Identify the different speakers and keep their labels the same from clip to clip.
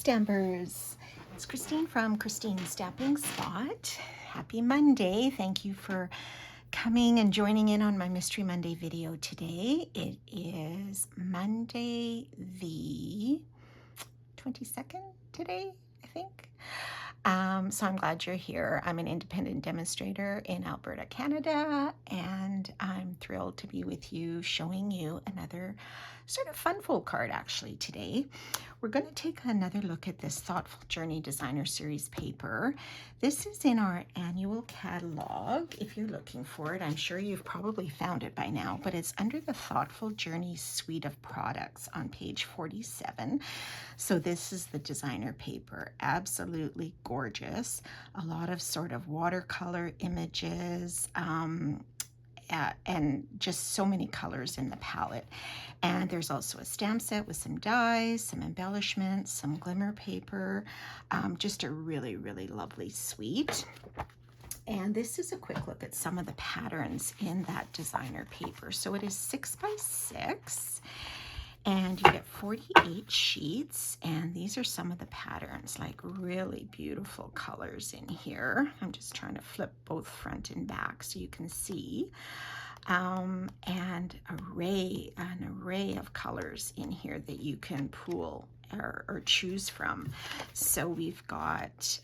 Speaker 1: Stampers. It's Christine from Christine's Stamping Spot. Happy Monday. Thank you for coming and joining in on my Mystery Monday video today. It is Monday the 22nd today, I think. So I'm glad you're here. I'm an independent demonstrator in Alberta, Canada, and I'm thrilled to be with you, showing you another sort of fun fold card actually today. We're going to take another look at this Thoughtful Journey Designer Series paper. This is in our annual catalog. If you're looking for it, I'm sure you've probably found it by now, but it's under the Thoughtful Journey suite of products on page 47. So this is the designer paper, absolutely gorgeous. A lot of sort of watercolor images, and just so many colors in the palette. And there's also a stamp set with some dies, some embellishments, some glimmer paper, just a really, really lovely suite. And this is a quick look at some of the patterns in that designer paper. So it is 6 by 6. And you get 48 sheets, and these are some of the patterns, like really beautiful colors in here. I'm just trying to flip both front and back so you can see. And an array of colors in here that you can pool or choose from. So we've got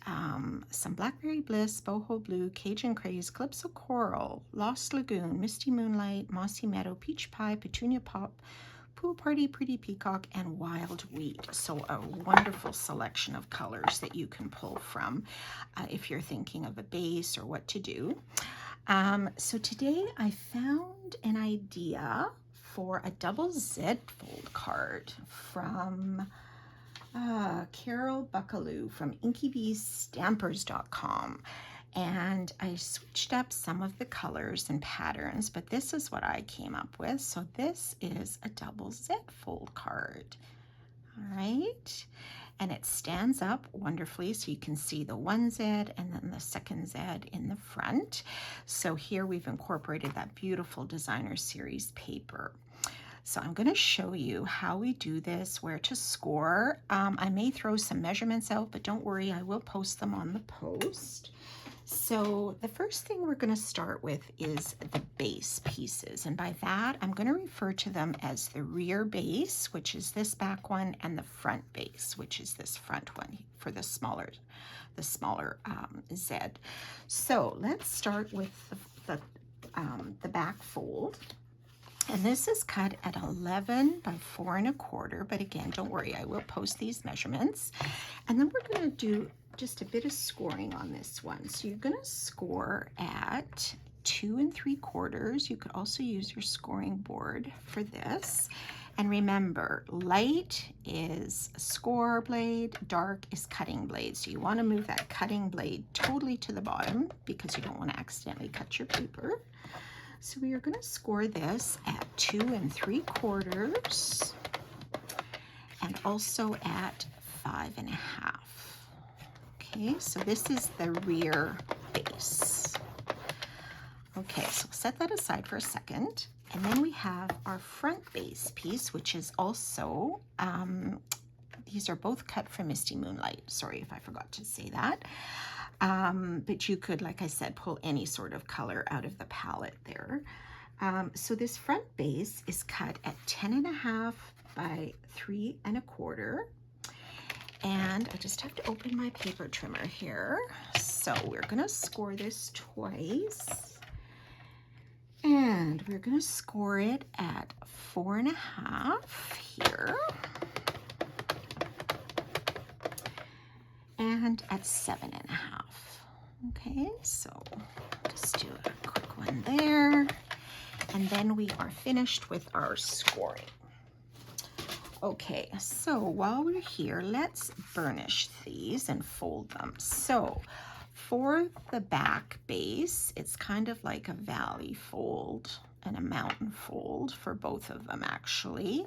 Speaker 1: some Blackberry Bliss, Boho Blue, Cajun Craze, Calypso Coral, Lost Lagoon, Misty Moonlight, Mossy Meadow, Peach Pie, Petunia Pop, Pool Party, Pretty Peacock, and Wild Wheat. So a wonderful selection of colors that you can pull from if you're thinking of a base or what to do. So today I found an idea for a double Z fold card from Carol Buckaloo from inkybeestampers.com. And I switched up some of the colors and patterns, but this is what I came up with. So this is a double Z fold card. All right. And it stands up wonderfully, so you can see the one Z and then the second Z in the front. So here we've incorporated that beautiful designer series paper. So I'm going to show you how we do this, where to score. I may throw some measurements out, but don't worry, I will post them on the post. So the first thing we're going to start with is the base pieces, and by that I'm going to refer to them as the rear base, which is this back one, and the front base, which is this front one for the smaller Z. So let's start with the back fold. And this is cut at 11 by 4 1/4, but again, don't worry, I will post these measurements. And then we're going to do just a bit of scoring on this one. So you're going to score at 2 3/4. You could also use your scoring board for this. And remember, light is score blade, dark is cutting blade. So you want to move that cutting blade totally to the bottom because you don't want to accidentally cut your paper. So we are going to score this at 2 3/4 and also at 5 1/2. Okay, so this is the rear base. Okay, so we'll set that aside for a second. And then we have our front base piece, which is also, these are both cut from Misty Moonlight. Sorry if I forgot to say that. But you could, like I said, pull any sort of color out of the palette there. So this front base is cut at 10 1/2 by 3 1/4. And I just have to open my paper trimmer here. So we're going to score this twice. And we're going to score it at 4 1/2 here. And at 7 1/2. Okay, so just do a quick one there. And then we are finished with our scoring. Okay, so while we're here, let's burnish these and fold them. So for the back base, it's kind of like a valley fold and a mountain fold for both of them actually.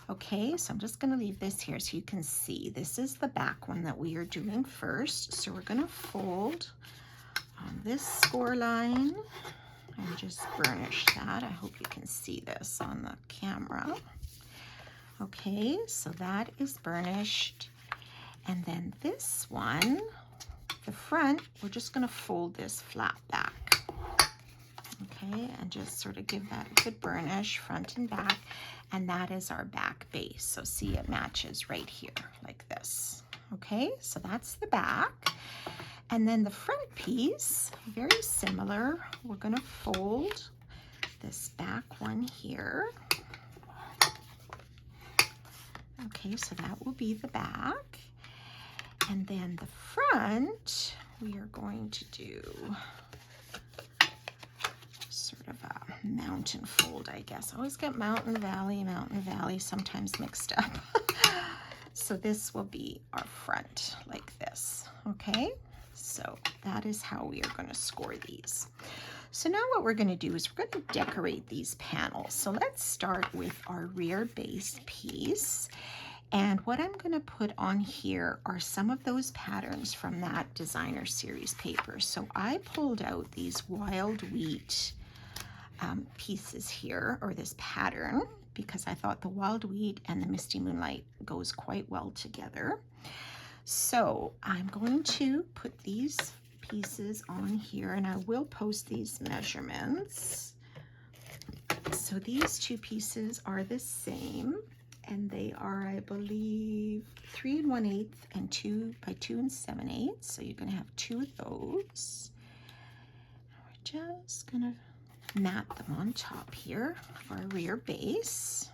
Speaker 1: Okay, so I'm just going to leave this here so you can see. This is the back one that we are doing first. So we're going to fold on this score line and just burnish that. I hope you can see this on the camera. Okay, so that is burnished. And then this one, the front, we're just going to fold this flat back. Okay, and just sort of give that a good burnish front and back. And that is our back base. So see, it matches right here like this. Okay, so that's the back. And then the front piece, very similar. We're going to fold this back one here. Okay, so that will be the back. And then the front, we are going to do sort of a mountain fold, I guess. I always get mountain valley, sometimes mixed up. So this will be our front like this, okay? So that is how we are going to score these. So now what we're going to do is we're going to decorate these panels. So let's start with our rear base piece. And what I'm going to put on here are some of those patterns from that designer series paper. So I pulled out these wild wheat pieces here, or this pattern, because I thought the wild wheat and the misty moonlight goes quite well together. So I'm going to put these pieces on here, and I will post these measurements. So these two pieces are the same, and they are, I believe, 3 1/8 and 2 by 2 7/8. So you're going to have 2 of those. We're just going to mat them on top here of our rear base.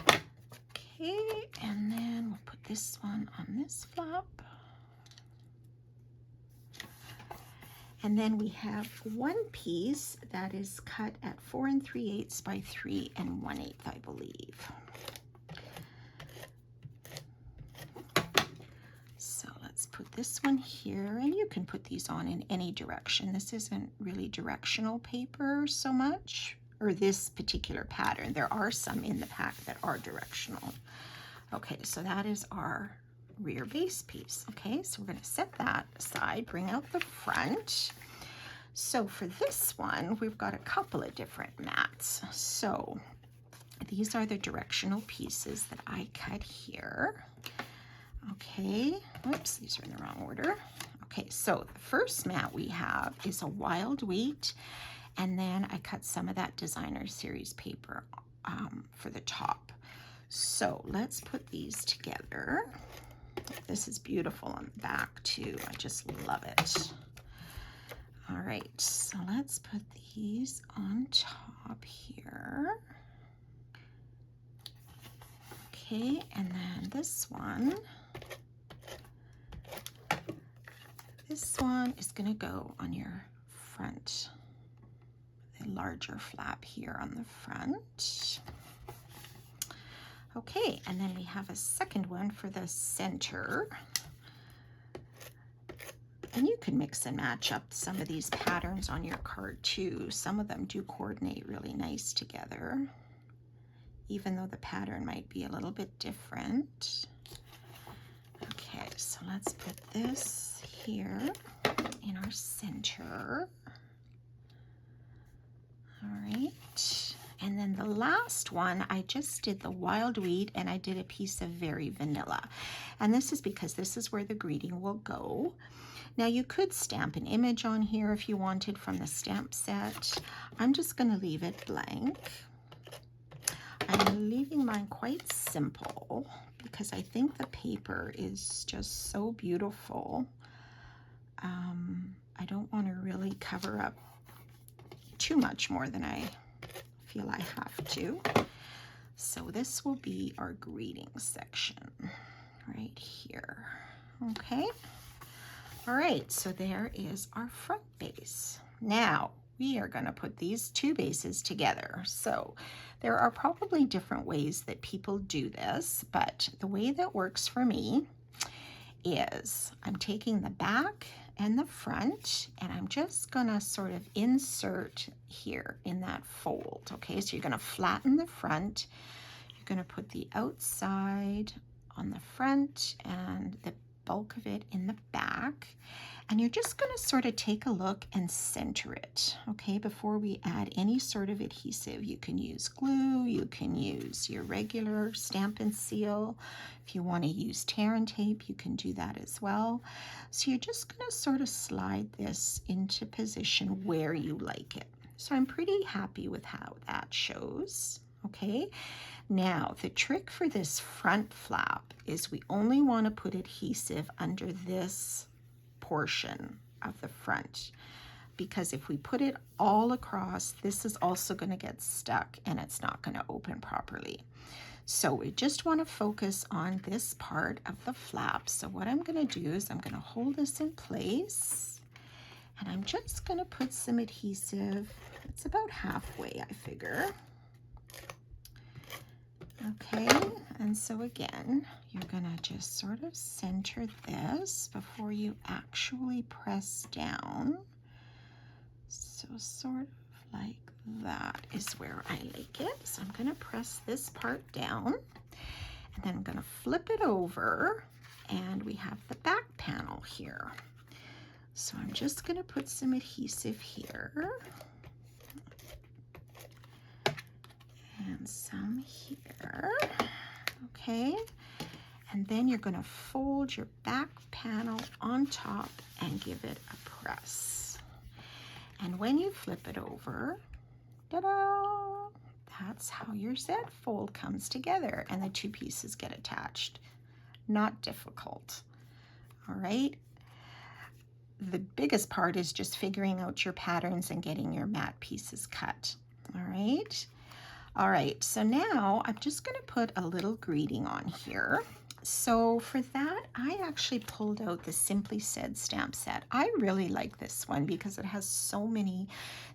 Speaker 1: Okay, and then we'll put this one on this flap. And then we have one piece that is cut at 4 3/8 by 3 1/8, I believe. So let's put this one here, and you can put these on in any direction. This isn't really directional paper so much, or this particular pattern. There are some in the pack that are directional. Okay, so that is our rear base piece. Okay, so we're going to set that aside, bring out the front. So for this one, we've got a couple of different mats. So these are the directional pieces that I cut here. Okay, whoops, these are in the wrong order. Okay, so the first mat we have is a wild wheat, and then I cut some of that designer series paper for the top. So let's put these together. This is beautiful on the back too. I just love it. All right, so let's put these on top here. Okay, and then this one is going to go on your front, the larger flap here on the front. Okay, and then we have a second one for the center. And you can mix and match up some of these patterns on your card too. Some of them do coordinate really nice together, even though the pattern might be a little bit different. Okay, so let's put this here in our center. All right. And then the last one, I just did the wild wheat, and I did a piece of very vanilla. And this is because this is where the greeting will go. Now you could stamp an image on here if you wanted from the stamp set. I'm just going to leave it blank. I'm leaving mine quite simple because I think the paper is just so beautiful. I don't want to really cover up too much more than I feel I have to. So this will be our greeting section right here. Okay. All right, so there is our front base. Now we are going to put these two bases together. So there are probably different ways that people do this, but the way that works for me is I'm taking the back and the front, and I'm just going to sort of insert here in that fold. Okay, so you're going to flatten the front. You're going to put the outside on the front and the bulk of it in the back. And you're just going to sort of take a look and center it, okay, before we add any sort of adhesive. You can use glue, you can use your regular stamp and seal. If you want to use tear and tape, you can do that as well. So you're just going to sort of slide this into position where you like it. So I'm pretty happy with how that shows, okay? Now, the trick for this front flap is we only want to put adhesive under this portion of the front, because if we put it all across, this is also going to get stuck and it's not going to open properly. So we just want to focus on this part of the flap. So what I'm going to do is I'm going to hold this in place and I'm just going to put some adhesive. It's about halfway, I figure. Okay, and so again, you're gonna just sort of center this before you actually press down. So sort of like that is where I like it. So I'm gonna press this part down and then I'm gonna flip it over and we have the back panel here. So I'm just gonna put some adhesive here. And some here, okay? And then you're going to fold your back panel on top and give it a press. And when you flip it over, ta-da! That's how your Z fold comes together and the two pieces get attached. Not difficult, all right? The biggest part is just figuring out your patterns and getting your mat pieces cut, all right? All right, so now I'm just going to put a little greeting on here. So for that, I actually pulled out the Simply Said stamp set. I really like this one because it has so many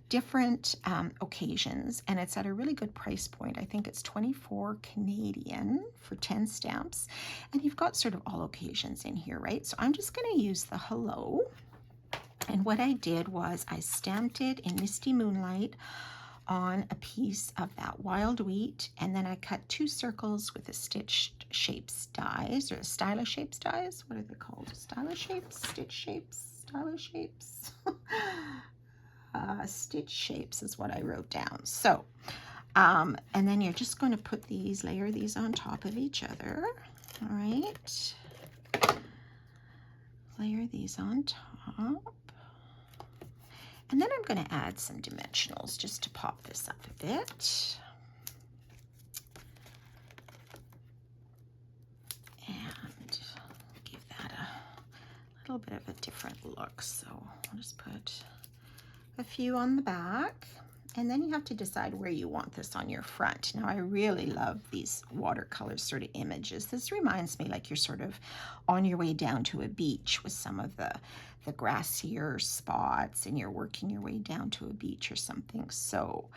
Speaker 1: different occasions and it's at a really good price point. I think it's 24 Canadian for 10 stamps. And you've got sort of all occasions in here, right? So I'm just going to use the hello. And what I did was I stamped it in Misty Moonlight on a piece of that wild wheat, and then I cut 2 circles with a stitched shapes dies, or stylish shapes dies. What are they called? Stylish shapes, stitch shapes, stylish shapes. Stitch shapes is what I wrote down. So, and then you're just going to put these, layer these on top of each other. All right. Layer these on top. And then I'm going to add some dimensionals just to pop this up a bit. And give that a little bit of a different look. So I'll just put a few on the back. And then you have to decide where you want this on your front. Now, I really love these watercolor sort of images. This reminds me like you're sort of on your way down to a beach with some of the grassier spots and you're working your way down to a beach or something. So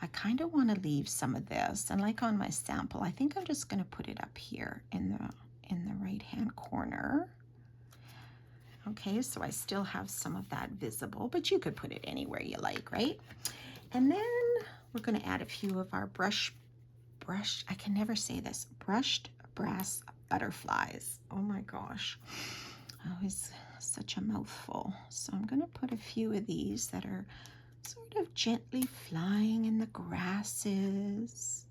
Speaker 1: I kind of want to leave some of this. And like on my sample, I think I'm just going to put it up here in the right-hand corner. Okay, so I still have some of that visible, but you could put it anywhere you like, right? And then we're going to add a few of our brushed, I can never say this, brushed brass butterflies. Oh my gosh, always such a mouthful. So I'm going to put a few of these that are sort of gently flying in the grasses.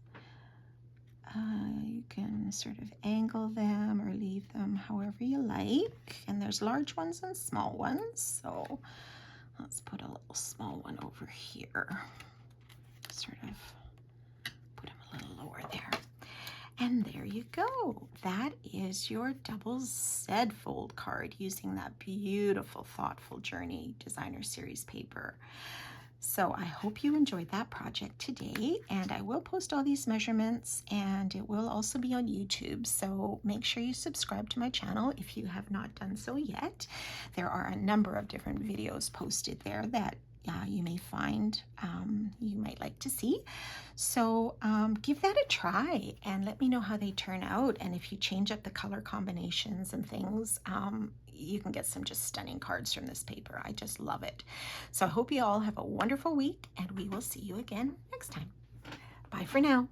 Speaker 1: You can sort of angle them or leave them however you like. And there's large ones and small ones. So let's put a little small one over here. Sort of put him a little lower there. And there you go. That is your double Z fold card using that beautiful Thoughtful Journey Designer Series paper. So I hope you enjoyed that project today, and I will post all these measurements and it will also be on YouTube. So make sure you subscribe to my channel if you have not done so yet. There are a number of different videos posted there that you may find you might like to see. So give that a try and let me know how they turn out. And if you change up the color combinations and things, you can get some just stunning cards from this paper. I just love it. So I hope you all have a wonderful week and we will see you again next time. Bye for now.